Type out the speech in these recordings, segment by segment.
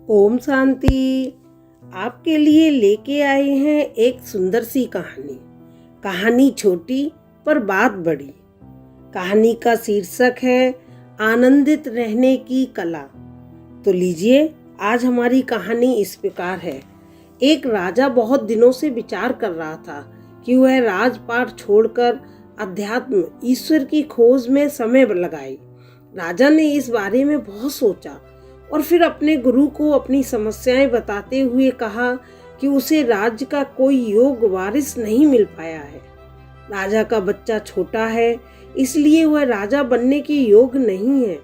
ओम शांति। आपके लिए लेके आए हैं एक सुंदर सी कहानी। कहानी छोटी पर बात बड़ी। कहानी का शीर्षक है आनंदित रहने की कला। तो लीजिए, आज हमारी कहानी इस प्रकार है। एक राजा बहुत दिनों से विचार कर रहा था कि वह राजपाट छोड़कर अध्यात्म ईश्वर की खोज में समय लगाए। राजा ने इस बारे में बहुत सोचा और फिर अपने गुरु को अपनी समस्याएं बताते हुए कहा कि उसे राज्य का कोई योग्य वारिस नहीं मिल पाया है। राजा का बच्चा छोटा है, इसलिए वह राजा बनने के योग्य नहीं है।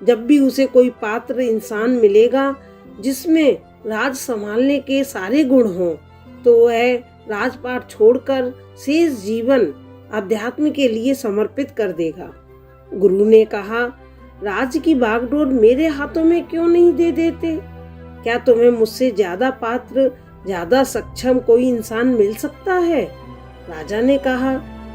जब भी उसे कोई पात्र इंसान मिलेगा जिसमें राज संभालने के सारे गुण हों, तो वह राजपाट छोड़कर शेष जीवन अध्यात्म के लिए समर्पित कर देगा। गुरु ने कहा, राज्य की बागडोर मेरे हाथों में क्यों नहीं दे देते? क्या तुम्हें मुझसे ज्यादा पात्र, ज्यादा सक्षम कोई इंसान मिल सकता है? राजा ने कहा,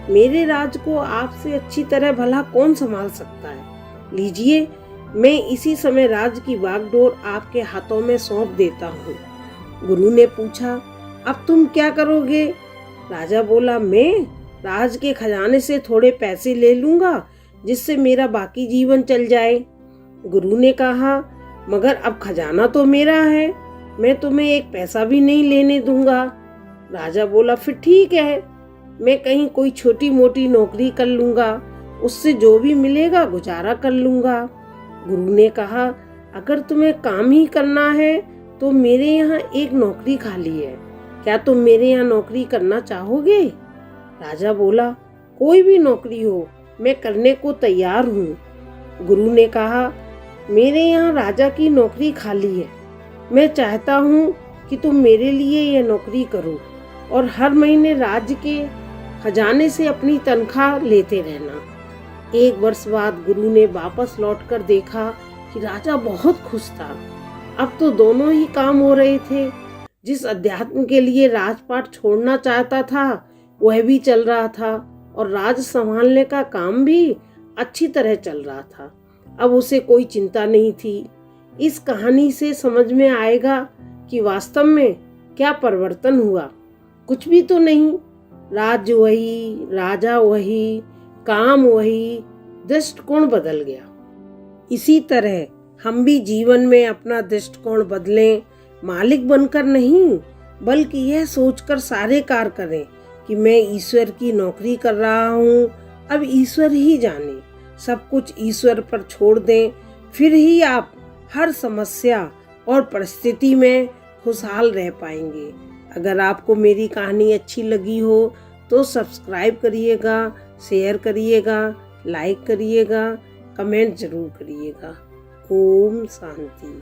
मेरे राज को आपसे अच्छी तरह भला कौन संभाल सकता है? लीजिए, मैं इसी समय राज्य की बागडोर आपके हाथों में सौंप देता हूँ। गुरु ने पूछा, अब तुम क्या करोगे? राजा बोला, मैं राज के खजाने से थोड़े पैसे ले लूंगा जिससे मेरा बाकी जीवन चल जाए। गुरु ने कहा, मगर अब खजाना तो मेरा है, मैं तुम्हें एक पैसा भी नहीं लेने दूंगा। राजा बोला, फिर ठीक है, मैं कहीं कोई छोटी मोटी नौकरी कर लूंगा, उससे जो भी मिलेगा गुजारा कर लूंगा। गुरु ने कहा, अगर तुम्हें काम ही करना है तो मेरे यहाँ एक नौकरी खाली है, क्या तुम मेरे यहाँ नौकरी करना चाहोगे? राजा बोला, कोई भी नौकरी हो, मैं करने को तैयार हूँ। गुरु ने कहा, मेरे यहाँ राजा की नौकरी खाली है, मैं चाहता हूँ कि तुम मेरे लिए यह नौकरी करो और हर महीने राज्य के खजाने से अपनी तनख्वाह लेते रहना। 1 वर्ष बाद गुरु ने वापस लौटकर देखा कि राजा बहुत खुश था। अब तो दोनों ही काम हो रहे थे। जिस अध्यात्म के लिए राजपाट छोड़ना चाहता था वह भी चल रहा था और राज संभालने का काम भी अच्छी तरह चल रहा था। अब उसे कोई चिंता नहीं थी। इस कहानी से समझ में आएगा कि वास्तव में क्या परिवर्तन हुआ। कुछ भी तो नहीं। राज्य वही, राजा वही, काम वही, दृष्टिकोण बदल गया। इसी तरह हम भी जीवन में अपना दृष्टिकोण बदलें, मालिक बनकर नहीं, बल्कि यह सोचकर सारे कार्य करें कि मैं ईश्वर की नौकरी कर रहा हूँ, अब ईश्वर ही जाने। सब कुछ ईश्वर पर छोड़ दें, फिर ही आप हर समस्या और परिस्थिति में खुशहाल रह पाएंगे। अगर आपको मेरी कहानी अच्छी लगी हो तो सब्सक्राइब करिएगा, शेयर करिएगा, लाइक करिएगा, कमेंट जरूर करिएगा। ओम शांति।